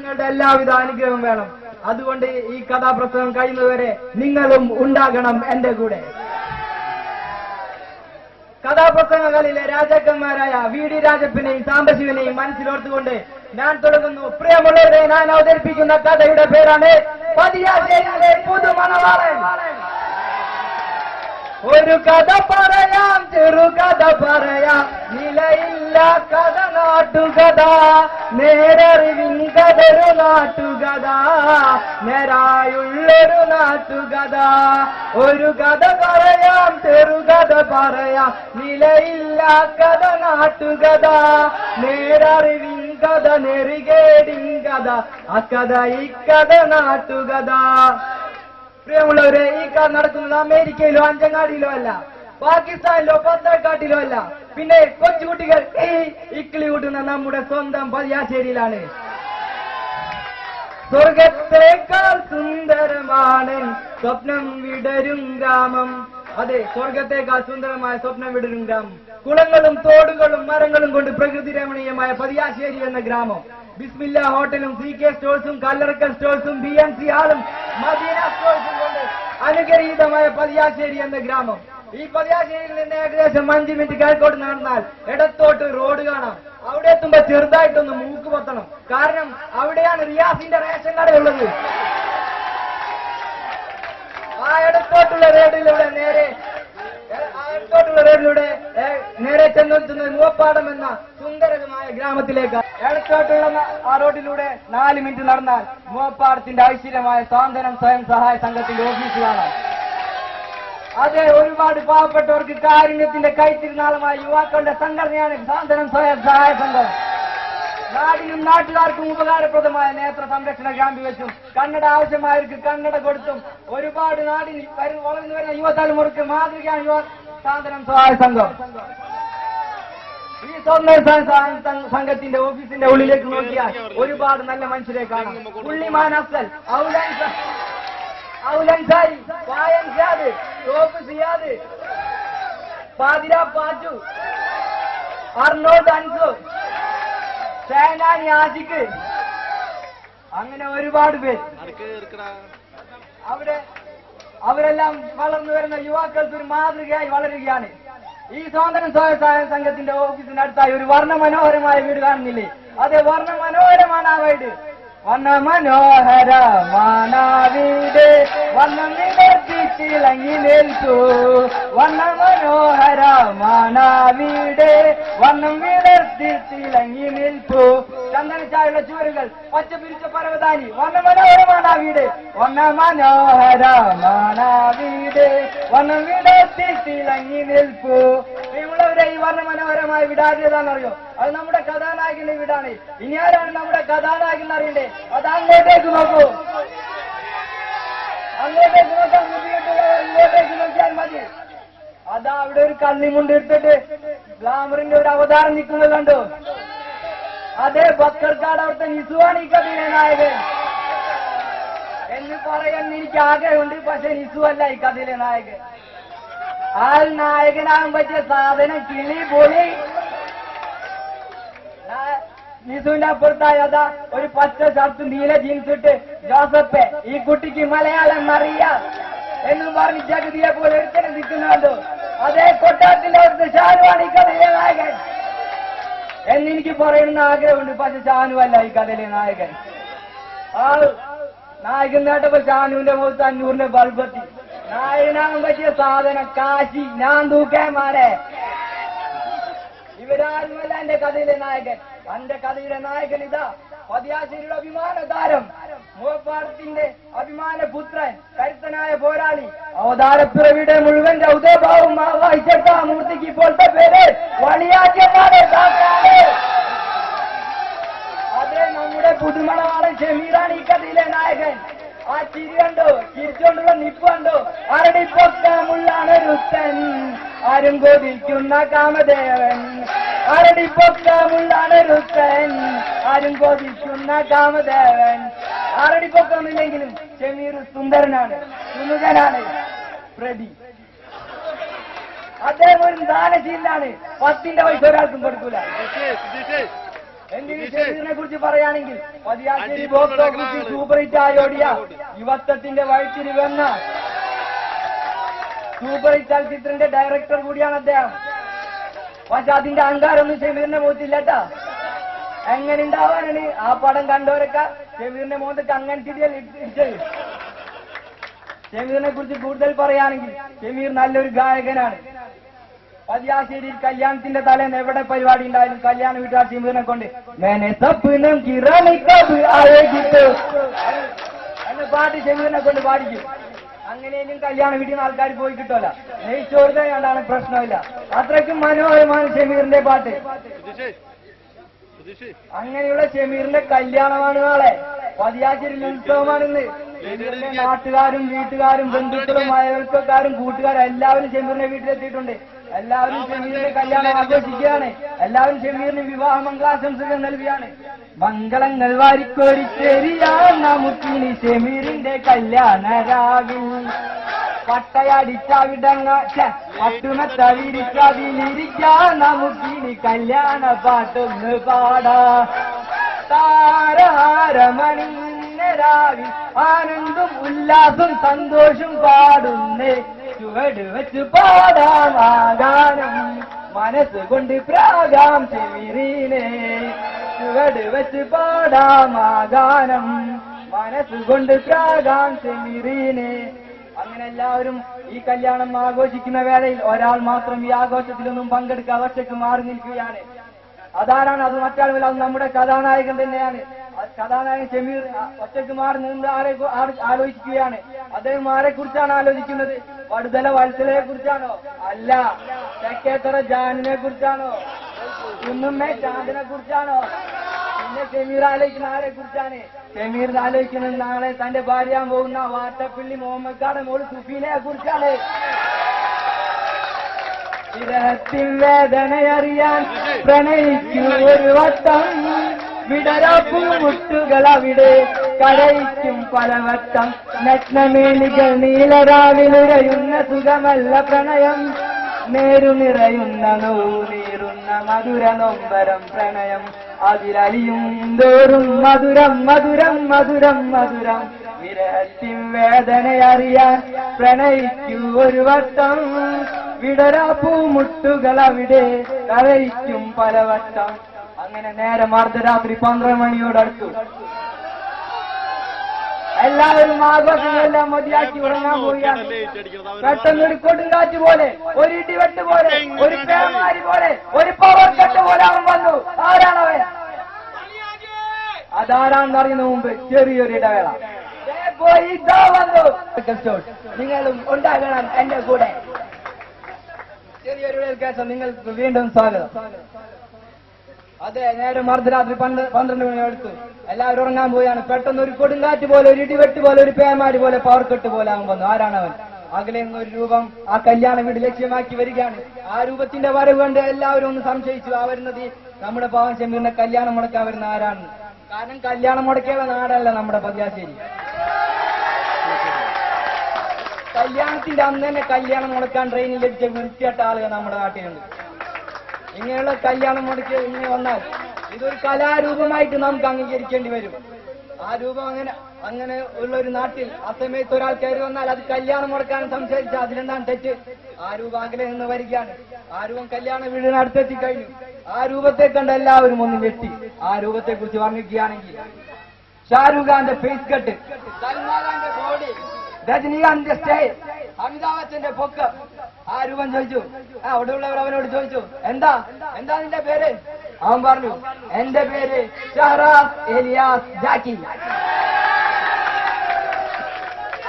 നിങ്ങളുടെ എല്ലാവിധ അനുഗ്രഹവും വേണം. അതുകൊണ്ട് ഈ കഥാപ്രസംഗം കഴിയുന്നതുവരെ നിങ്ങളും ഉണ്ടാകണം എന്റെ കൂടെ. കഥാപ്രസംഗങ്ങളിലെ രാജാക്കന്മാരായ വി ഡി രാജപ്പനെയും സാംബശിവനെയും മനസ്സിലോർത്തുകൊണ്ട് ഞാൻ തുടങ്ങുന്നു. പ്രിയമുള്ളവരെ, ഞാൻ അവതരിപ്പിക്കുന്ന കഥയുടെ പേരാണ് പതിയാശ്ശേരിയിലെ പുതുമണവാളൻ. ഒരു കഥ പറയാം, ചെറുകഥ പറയാം, നിലയില്ല കഥ നാട്ടുകഥ, നേരറിവിൻ കഥൊരു നാട്ടുകഥ, നേരായുള്ളൊരു നാട്ടുകഥ. ഒരു കഥ പറയാം, ചെറുകഥ പറയാം, നിലയില്ല കഥ നാട്ടുകഥ, നേരറിവിൻ കഥ, നെറികേടിൻ കഥ, അക്കഥ ഇക്കഥ നാട്ടുകഥ. പ്രിയമുള്ളവരെ, ഈ കഥ നടക്കുന്നത് അമേരിക്കയിലോ അഞ്ചങ്ങാടിയിലോ അല്ല, പാകിസ്ഥാനിലോ പത്തക്കാട്ടിലോ അല്ല, പിന്നെ കൊച്ചുകുട്ടികൾ ഇക്കിളി കൂട്ടുന്ന നമ്മുടെ സ്വന്തം പതിയാശ്ശേരിയിലാണ്. സ്വർഗത്തേക്കാൾ സുന്ദരമാണ് സ്വപ്നം വിടരും ഗ്രാമം. അതെ, സ്വർഗത്തേക്കാൾ സുന്ദരമായ സ്വപ്നം വിടരും ഗ്രാമം. കുളങ്ങളും തോടുകളും മരങ്ങളും കൊണ്ട് പ്രകൃതി രമണീയമായ പതിയാശ്ശേരി എന്ന ഗ്രാമം. ബിസ്മില്ല ഹോട്ടലും CK സ്റ്റോഴ്സും കല്ലറക്കൽ സ്റ്റോഴ്സും BNC ഹാളും മദീന സ്റ്റോഴ്സും കൊണ്ട് അനുഗ്രഹീതമായ പതിയാശ്ശേരി എന്ന ഗ്രാമം. ഈ പതിയാശ്ശേരിയിൽ നിന്ന് ഏകദേശം 5 മിനിറ്റ് കിഴക്കോട്ട് നടന്നാൽ ഇടത്തോട്ട് റോഡ് കാണാം. അവിടെ എത്തുമ്പോ ചെറുതായിട്ടൊന്ന് മൂക്ക് പൊത്തണം. കാരണം അവിടെയാണ് റിയാസിന്റെ റേഷൻ കടയുള്ളത്. ആ ഇടത്തോട്ടുള്ള റോഡിലൂടെ നേരെ ചെന്നെത്തുന്നത് മൂവപ്പാടം എന്ന സുന്ദരമായ ഗ്രാമത്തിലേക്ക്. ഇടത്തോട്ടുള്ള ആ റോഡിലൂടെ 4 മിനിറ്റ് നടന്നാൽ മൂവപ്പാടത്തിന്റെ ഐശ്വര്യമായ സാന്ത്വനം സ്വയം സഹായ സംഘത്തിന്റെ ഓഫീസിലാണ്. അതെ, ഒരുപാട് പാവപ്പെട്ടവർക്ക് കാരുണ്യത്തിന്റെ കൈത്തിരുനാളുമായ യുവാക്കളുടെ സംഘടനയാണ് സാന്ത്വനം സ്വയം സഹായ സംഘം. നാടിനും നാട്ടുകാർക്കും ഉപകാരപ്രദമായ നേത്ര സംരക്ഷണ ക്യാമ്പ് വെച്ചും കന്നഡ ആവശ്യമായവർക്ക് കന്നഡ കൊടുത്തും ഒരുപാട് നാടിന് വളർന്നു വരുന്ന യുവതലമുറക്ക് മാതൃകയാണ് സാന്ത്വനം സഹായ സംഘം. ഈ സംഘത്തിന്റെ ഓഫീസിന്റെ ഉള്ളിലേക്ക് നോക്കിയാൽ ഒരുപാട് നല്ല മനുഷ്യരെ കാണാം. ഉള്ളിമാൻ അഫ്സൽ, ഔലൻസാരി, പായൻ സിയാദ്, ടോപ്പ് സിയാദ്, പാതിര പാച്ചു, അർണോദ് അൻസു, സേനാനി ആഷിഖ്, അങ്ങനെ ഒരുപാട് പേര്. അവരെല്ലാം വളർന്നു വരുന്ന യുവാക്കൾക്ക് ഒരു മാതൃകയായി വളരുകയാണ്. ഈ സ്വാതന്ത്ര്യ സ്വയംസഹായ സംഘത്തിന്റെ ഓഫീസിനടുത്തായി ഒരു വർണ്ണമനോഹരമായ വീട് കാണുന്നില്ലേ? അതെ, വർണ്ണമനോഹരമാണ് ആ വീട്. വർണ്ണമനോഹരമാണ് ആ വീട്, വർണ്ണം വിടർത്തിളങ്ങി നിൽക്കൂ. വർണ്ണമനോഹരമാണ് ആ വീട്, വർണ്ണം വിടർത്തിളങ്ങി നിൽക്കൂ. ചന്ദനച്ചായുള്ള ചുവരുകൾ, പച്ച പിരിച്ച പർവ്വതാനി, വർണ്ണമനോഹരമാണ് ആ വീട്. വർണ്ണമനോഹരമാണ് ആ വീട്, വർണ്ണം വിടർത്തിളങ്ങി നിൽക്കൂ. പ്രിയമുള്ളവരെ, ഈ വർണ്ണമനോഹരമായ വീട് ആദ്യതാണെന്നറിയോ? അത് നമ്മുടെ കഥാനായകന്റെ വീടാണ്. ഇനി ആരാണ് നമ്മുടെ കഥാനായകൻ അറിയണ്ടേ? അത് അങ്ങോട്ടേക്ക് നോക്കൂ, അങ്ങോട്ടേക്ക് നോക്കാം. ഇങ്ങോട്ടേക്ക് നോക്കിയാൽ മതി. അതാ അവിടെ ഒരു കള്ളിമുണ്ട് എടുത്തിട്ട് ഗ്ലാമറിന്റെ ഒരു അവതാരം നിൽക്കുന്നത് കണ്ടു. അതേ, ബക്കർക്കാട് അവിടുത്തെ നിസുവാണ് ഈ കഥയിലെ നായകൻ എന്ന് പറയാൻ എനിക്ക് ആഗ്രഹമുണ്ട്. പക്ഷെ നിസു അല്ല ഈ കഥയിലെ നായകൻ. ആൾ നായകനാകാൻ പറ്റിയ സാധനം കിളി പോയി. നിസുവിന്റെ അപ്പുറത്തായി അതാ ഒരു പച്ച ഷർട്ട് നീല ജീൻസ് ഇട്ട് ജോസഫ്, ഈ കുട്ടിക്ക് മലയാളം അറിയാം എന്നും പറഞ്ഞ് ജഗതിയെ പോലെ ഒരുത്തനെ നിൽക്കുന്നുണ്ടോ? അതേ, കൊട്ടാരത്തിന്റെ അവിടുത്തെ ഷാനുവാണ് ഈ കഥയിലെ നായകൻ എന്നെനിക്ക് പറയണമെന്ന് ആഗ്രഹമുണ്ട്. പക്ഷെ ഷാനു അല്ല ഈ കഥയിലെ നായകൻ. ആ നായകൻ നേട്ടപ്പോ ഷാനുവിന്റെ മുഖത്ത് 500-ന്റെ ബൾബത്തി. നായകനാകാൻ പറ്റിയ സാധനം കാശി, ഞാൻ തൂക്കേമാരെ. ഇവരാരുമല്ല എന്റെ കഥയിലെ നായകൻ. എന്റെ കഥയുടെ നായകൻ ഇതാ പതിയാശ്ശേരിയുടെ അഭിമാന താരം, മൂവപ്പാടത്തിന്റെ അഭിമാന പുത്രൻ, കരുത്തനായ പോരാളി, അവതാരപ്പിറവിയുടെ മുഴുവൻ രൗദ്രഭാവം വായിച്ചെടുത്ത മൂർത്തിക്ക് ഇപ്പോഴത്തെ പേര് വളിയാറ്റമാണ്. അതെ, നമ്മുടെ പുതുമണവാളൻ ഷമീറാണ് ഈ കഥയിലെ നായകൻ. ആ ചിരി കണ്ടോ, ചിരിച്ചുകൊണ്ടുള്ള നിപ്പ് കണ്ടോ? അരടിപ്പൊക്കമുള്ളാണ് രുത്തൻ, ആരും കൊതിക്കുന്ന കാമദേവൻ. അരടിപ്പൊക്കമുള്ളാണ് രുത്തൻ, ആരും കൊതിക്കുന്ന കാമദേവൻ. അരടിപ്പൊക്കമില്ലെങ്കിലും ഷമീർ സുന്ദരനാണ്, സുമുഖനാണ്. പ്രതി അദ്ദേഹം ഒരു ദാനശീലാണ്. 10ന്റെ പൈസ ഒരാൾക്കും കൊടുക്കൂല. എന്തിന് ഷമീറിനെ കുറിച്ച് പറയുകയാണെങ്കിൽ പതിയാശ്ശേരി ബോക്സ് ഓഫീസിൽ സൂപ്പർ ഹിറ്റ് ആയോടിയ യുവത്വത്തിന്റെ വഴിത്തിരി വന്ന സൂപ്പർ ഹിറ്റ് ചലച്ചിത്രത്തിന്റെ ഡയറക്ടർ കൂടിയാണ് അദ്ദേഹം. പക്ഷെ അതിന്റെ അഹങ്കാരമൊന്നും ഷമീറിന്റെ മുഖത്തില്ലട്ടാ. എങ്ങനെ ഉണ്ടാവാനാണ് ആ പടം കണ്ടവരൊക്കെ ഷമീറിന്റെ മുഖത്തൊക്കെ അങ്ങനെ ഇടിച്ചത്. ഷമീറിനെ കുറിച്ച് കൂടുതൽ പറയുകയാണെങ്കിൽ ഷമീർ നല്ലൊരു ഗായകനാണ്. പതിയാശ്ശേരിയിൽ കല്യാണത്തിന്റെ തലേന്ന് എവിടെ പരിപാടി ഉണ്ടായാലും കല്യാണ വീട്ടുകാർ ഷമീറിനെ കൊണ്ട് മേനെ സപ്നം എന്ന പാട്ട് ഷമീറിനെ കൊണ്ട് പാടിക്കും. അങ്ങനെയും കല്യാണ വീട്ടിൽ നിന്ന് ആൾക്കാർ പോയി കിട്ടുമല്ല. നെയ്ച്ചോറുതെ കണ്ടാണ് പ്രശ്നമില്ല. അത്രയ്ക്കും മനോഹരമാണ് ഷമീറിന്റെ പാട്ട്. അങ്ങനെയുള്ള ഷമീറിന്റെ കല്യാണമാണ് നാളെ. പതിയാശ്ശേരിയിൽ ഉത്സവമാണിന്ന്. ഷമീറിന്റെ നാട്ടുകാരും വീട്ടുകാരും ബന്ധുക്കളും അയൽക്കാരും കൂട്ടുകാരും എല്ലാവരും ഷമീറിന്റെ വീട്ടിലെത്തിയിട്ടുണ്ട്. എല്ലാവരും ഷമീറിന്റെ കല്യാണം ആഘോഷിക്കുകയാണ്. എല്ലാവരും ഷമീറിന് വിവാഹ മംഗളാശംസകൾ നൽകുകയാണ്. മംഗളങ്ങൾ വാരിക്കോരിച്ചേരിയാൻ നമുക്കിനി ഷമീറിന്റെ കല്യാണ രാവിൽ പട്ടയടിച്ചാവിടങ്ങ പട്ടുമത്ത വിരിച്ചതിലിരിക്കാൻ നമുക്കിനി കല്യാണ പാട്ടൊന്ന് പാടാ. താരഹാരമണിഞ്ഞരാവിൽ ആനന്ദം ഉല്ലാസം സന്തോഷം പാടുന്നേ. ചുവട് വെച്ച് പാടാം ആ ഗാനം മനസ്സ് കൊണ്ട് പ്രാകാം ഷമീറിനെ. ചുവട് വെച്ച് പാടാം ആ ഗാനം മനസ്സ് കൊണ്ട് പ്രാകാം ഷമീറിനെ. അങ്ങനെ എല്ലാവരും ഈ കല്യാണം ആഘോഷിക്കുന്ന വേളയിൽ ഒരാൾ മാത്രം ഈ ആഘോഷത്തിലൊന്നും പങ്കെടുക്കാൻ ഒറ്റയ്ക്ക് മാറി നിൽക്കുകയാണ്. അതാരാണ്? അത് മറ്റാളുമില്ല, അത് നമ്മുടെ കഥാനായകൻ തന്നെയാണ്. കഥാനായകൻ ഷമീർ ഒറ്റയ്ക്ക് മാറി നിന്ന് ആലോചിക്കുകയാണ്. അദ്ദേഹം ആരെ കുറിച്ചാണ് ആലോചിക്കുന്നത്? വടുതല വത്സലയെ കുറിച്ചാണോ? അല്ല. തെക്കേത്തറ ജാനിനെ കുറിച്ചാണോ? കുന്നുമ്മേ ചാന്ദിനെ കുറിച്ചാണോ? പിന്നെ ഷമീർ ആലോചിക്കുന്ന ആരെ കുറിച്ചാണ്? ഷമീർ ആലോചിക്കുന്നത് നാളെ തന്റെ ഭാര്യാൻ പോകുന്ന വാട്ടപ്പള്ളി മുഹമ്മദ് മോള് സുഫീനെ കുറിച്ചാണ്. വിരഹത്തിൽ വേദനയറിയാൻ പ്രണയിക്കൂ ഒരു വട്ടം. വിടരാപ്പൂ മുട്ടുകൾ അവിടെ കരയിക്കും പലവട്ടം. നഗ്നമേനികൾ നീലരാവിലുരയുന്ന സുഖമല്ല പ്രണയം. നേരു നിറയുന്ന നീറുന്ന മധുര നൊമ്പരം പ്രണയം. അതിലലിയും തോറും മധുരം മധുരം മധുരം മധുരം. വിരഹത്തിൽ വേദനയറിയാൻ പ്രണയിക്കൂ ഒരു വട്ടം. വിടരാപ്പൂ മുട്ടുകൾ അവിടെ കരയിക്കും പലവട്ടം. അങ്ങനെ നേരം അർദ്ധരാത്രി 12 മണിയോടടുത്തു. എല്ലാവരും ആഘോഷങ്ങളെല്ലാം മതിയാക്കി ഉറങ്ങാൻ പോവുകയാണ്. പെട്ടെന്ന് ഒരു കൊടുങ്കാറ്റ് പോലെ, ഒരു ഇടിവെട്ട് പോലെ, ഒരു പേമാരി പോലെ, ഒരു പവർ കട്ട് പോലെ അവൻ വന്നു. ആരാണവൻ? അതാരാണെന്ന് അറിയുന്ന മുമ്പ് ചെറിയൊരു ഇടവേള. ഇതാ വന്നു. നിങ്ങളും ഉണ്ടാകണം എന്റെ കൂടെ. ചെറിയൊരു കേസം നിങ്ങൾക്ക് വീണ്ടും സ്വാഗതം. അതെ, നേരം അർദ്ധരാത്രി 12 മണിയെടുത്തു. എല്ലാവരും ഉറങ്ങാൻ പോയാണ്. പെട്ടെന്ന് ഒരു കൊടുങ്കാറ്റ് പോലെ, ഒരു ഇടിവെട്ട് പോലെ, ഒരു പേമാരി പോലെ, പവർക്കെട്ട് പോലെ അവൻ വന്നു. ആരാണവൻ? അകലെ ഒരു രൂപം ആ കല്യാണ വീട് ലക്ഷ്യമാക്കി വരികയാണ്. ആ രൂപത്തിന്റെ വരവ് കണ്ട് എല്ലാവരും ഒന്ന് സംശയിച്ചു. ആ വരുന്നത് നമ്മുടെ പാവൻ ഷമീറിന്റെ കല്യാണം മുടക്കാൻ വരുന്ന ആരാണ്? കാരണം കല്യാണം മുടക്കിയുള്ള നാടല്ല നമ്മുടെ പതിയാശ്ശേരി. കല്യാണത്തിന്റെ അന്ന് തന്നെ കല്യാണം മുടക്കാൻ ട്രെയിനിൽ ലഭിച്ച വൃത്തിയായിട്ട ആളുകൾ നമ്മുടെ നാട്ടിലുണ്ട്. ഇങ്ങനെയുള്ള കല്യാണം മുടക്കി ഇങ്ങനെ വന്നാൽ ഇതൊരു കലാരൂപമായിട്ട് നമുക്ക് അംഗീകരിക്കേണ്ടി വരും. ആ രൂപം അങ്ങനെ ഉള്ള ഒരു നാട്ടിൽ ആ സമയത്ത് ഒരാൾ കയറി വന്നാൽ അത് കല്യാണം മുടക്കാൻ സംസാരിച്ചാൽ അതിലെന്താണ് തെറ്റ്? ആ രൂപം അകലെ നിന്ന് വരികയാണ്. ആ രൂപം കല്യാണ വീടിന് അടുത്തെത്തി കഴിഞ്ഞു. ആ രൂപത്തെ കണ്ട് എല്ലാവരും ഒന്ന് ഞെട്ടി. ആ രൂപത്തെ കുറിച്ച് വർണ്ണിക്കുകയാണെങ്കിൽ ഷാരൂഖ് ഖാന്റെ ഫേസ് കട്ട്, സൽമാൻ ഖാന്റെ ബോഡി, രജനീകാന്തിന്റെ സ്റ്റൈൽ, അമിതാഭ് ബച്ചന്റെ പൊക്കം. ആ രൂപം ചോദിച്ചു. അവിടെയുള്ളവർ അവനോട് ചോദിച്ചു, എന്താ നിന്റെ പേര്? അവൻ പറഞ്ഞു, എന്റെ പേര് ഷഹറാസ് എലിയാസ് ജാക്കി.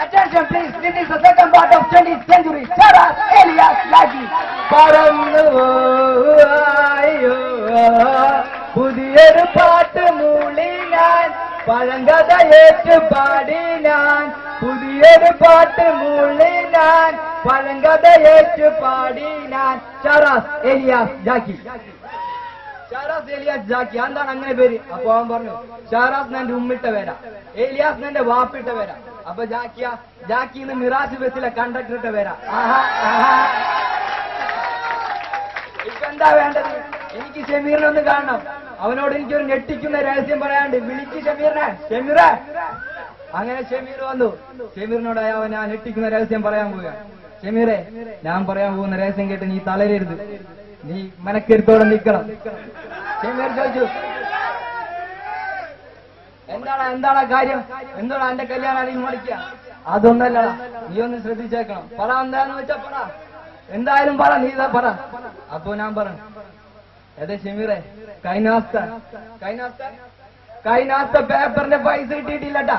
Attention please, this is the second part of 20th century. ഷഹറാസ് Elias ജാക്കി. പറന്നു പുതിയൊരു പാട്ട് മൂളി ഞാൻ, പഴങ്കഥ ഏറ്റു പാടി ഞാൻ. പുതിയൊരു പാട്ട് മൂളി ഞാൻ, പഴങ്കഥ ഏറ്റു പാടി ഞാൻ. ഷഹറാസ് എലിയാസ് ജാക്കി. ഷഹറാസ് എലിയാസ് ജാക്കി. എന്താണ് അങ്ങനെ പേര്? അപ്പൊ അവൻ പറഞ്ഞു, ഷഹറാസ് എന്റെ ഉമ്മിട്ട പേരാ, എലിയാസ് എന്റെ വാപ്പിട്ട പേരാ. അപ്പൊ ജാക്കിന്ന് മിറാജ് ബസ്സിലെ കണ്ടക്ടർ ഇട്ട പേരാ. ഇപ്പൊ എന്താ വേണ്ടത്? എനിക്ക് ഷമീറിനൊന്ന് കാണണം. അവനോട് എനിക്കൊരു ഞെട്ടിക്കുന്ന രഹസ്യം പറയാണ്ട്. വിളിക്ക് ഷമീറിനെ. ഷമീറേ. അങ്ങനെ ഷമീർ വന്നു. ഷമീറിനോട് അവൻ ഞാൻ ഞെട്ടിക്കുന്ന രഹസ്യം പറയാൻ പോവുക. ഷമീറെ, ഞാൻ പറയാൻ പോകുന്ന രഹസ്യം കേട്ട് നീ തളരരുത്, നീ മനക്കരുത്തോടെ നിൽക്കണം. ഷമീർ ചോദിച്ചു, എന്താണ് കാര്യം? എന്താണ് എന്റെ കല്യാണം നീ മുടക്കുക? അതൊന്നല്ല, നീ ഒന്ന് ശ്രദ്ധിച്ചേക്കണം. പറ, എന്താന്ന് വെച്ചാ പറ, എന്തായാലും പറ, നീ ഇതാ പറ. അപ്പൊ ഞാൻ പറഞ്ഞു, അതെ ഷമീറെ, കൈനാസ്ത പേപ്പറിന്റെ പൈസ കിട്ടിയിട്ടില്ലട്ടാ.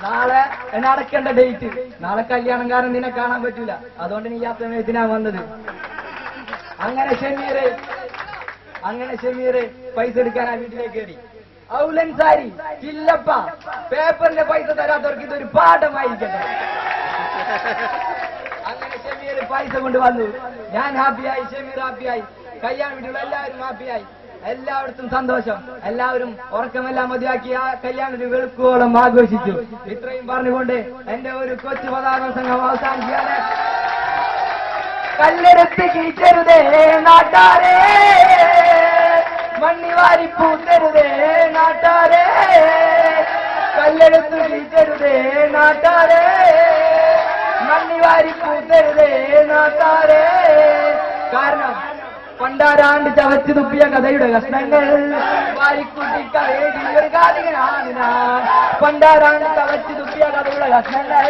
നാളെ നടക്കേണ്ട ഡേറ്റ്, നാളെ കല്യാണം കാരണം നിന്നെ കാണാൻ പറ്റൂല, അതുകൊണ്ട് നീ ആ സമയത്തിനാ വന്നത്. അങ്ങനെ ഷമീറ് പൈസ എടുക്കാൻ ആ വീട്ടിലേക്ക് കയറി. ഔലൻ സാരി ചില്ലപ്പ, പേപ്പറിന്റെ പൈസ തരാത്തവർക്ക് ഇതൊരു പാഠമായിരിക്കട്ടെ. അങ്ങനെ ഷമീർ പൈസ കൊണ്ട് വന്നു. ഞാൻ ഹാപ്പിയായി, ഷമീർ ഹാപ്പിയായി, കല്യാണ വീട്ടിലുള്ള എല്ലാവരും ഹാപ്പിയായി, എല്ലായിടത്തും സന്തോഷം. എല്ലാവരും ഉറക്കമെല്ലാം മതിയാക്കി ആ കല്യാണത്തിന് വെളുക്കോളം ആഘോഷിച്ചു. ഇത്രയും പറഞ്ഞുകൊണ്ട് എന്റെ ഒരു കൊച്ചു പതാക സംഘം അവസാനിക്കുകയാണ്. കല്ലെടുത്ത് കീച്ചരുതേ നാട്ടാരേ, മണ്ണിവാരി പൂത്തരുതേ നാട്ടാരേ, കല്ലെടുത്ത് കീച്ചരുതേ നാട്ടാരേ, മണ്ണിവാരി പൂത്തരുതേ നാട്ടാരേ. കാരണം പണ്ടാരാണ്ട് ചവച്ചു തുപ്പിയ കഥയുടെ കഷ്ണങ്ങൾ വാരിക്കുട്ടി കഥയെഴുതിയൊരു കാതികനാണ് ഞാൻ. പണ്ടാരാണ്ട് ചവച്ചു തുപ്പിയ കഥയുടെ കഷ്ണങ്ങൾ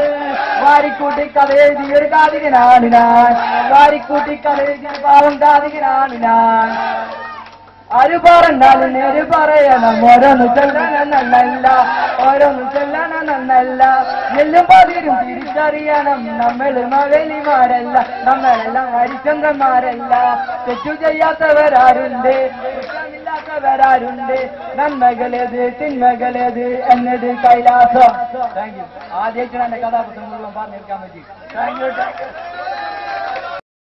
വാരിക്കൂട്ടി കഥയെഴുതിയൊരു കാതികനാണ് ഞാൻ. വാരിക്കൂട്ടി കഥയെഴുതിയ പാവം കാതികനാണ് ഞാൻ. ആര് പറഞ്ഞാലും നേര് പറയണം, ഓരോന്ന് ചെല്ലാനല്ല, ഓരോന്ന് ചെല്ലാനല്ല. എല്ലും പതിരും തിരിച്ചറിയണം, നമ്മൾ മകലിമാരല്ല, നമ്മളെല്ലാം ഹരിചന്ദ്രന്മാരല്ല. തെറ്റു ചെയ്യാത്തവരാരുണ്ട്, കുറ്റമില്ലാത്തവരാരുണ്ട്, നന്മകളേത് തിന്മകളേത് എന്നത് കൈലാസം. Thank you. ആദ്യമായിട്ടാണ് എന്റെ കഥാപാത്രം മുഴുവൻ പറഞ്ഞെടുക്കാൻ പറ്റി. Thank you.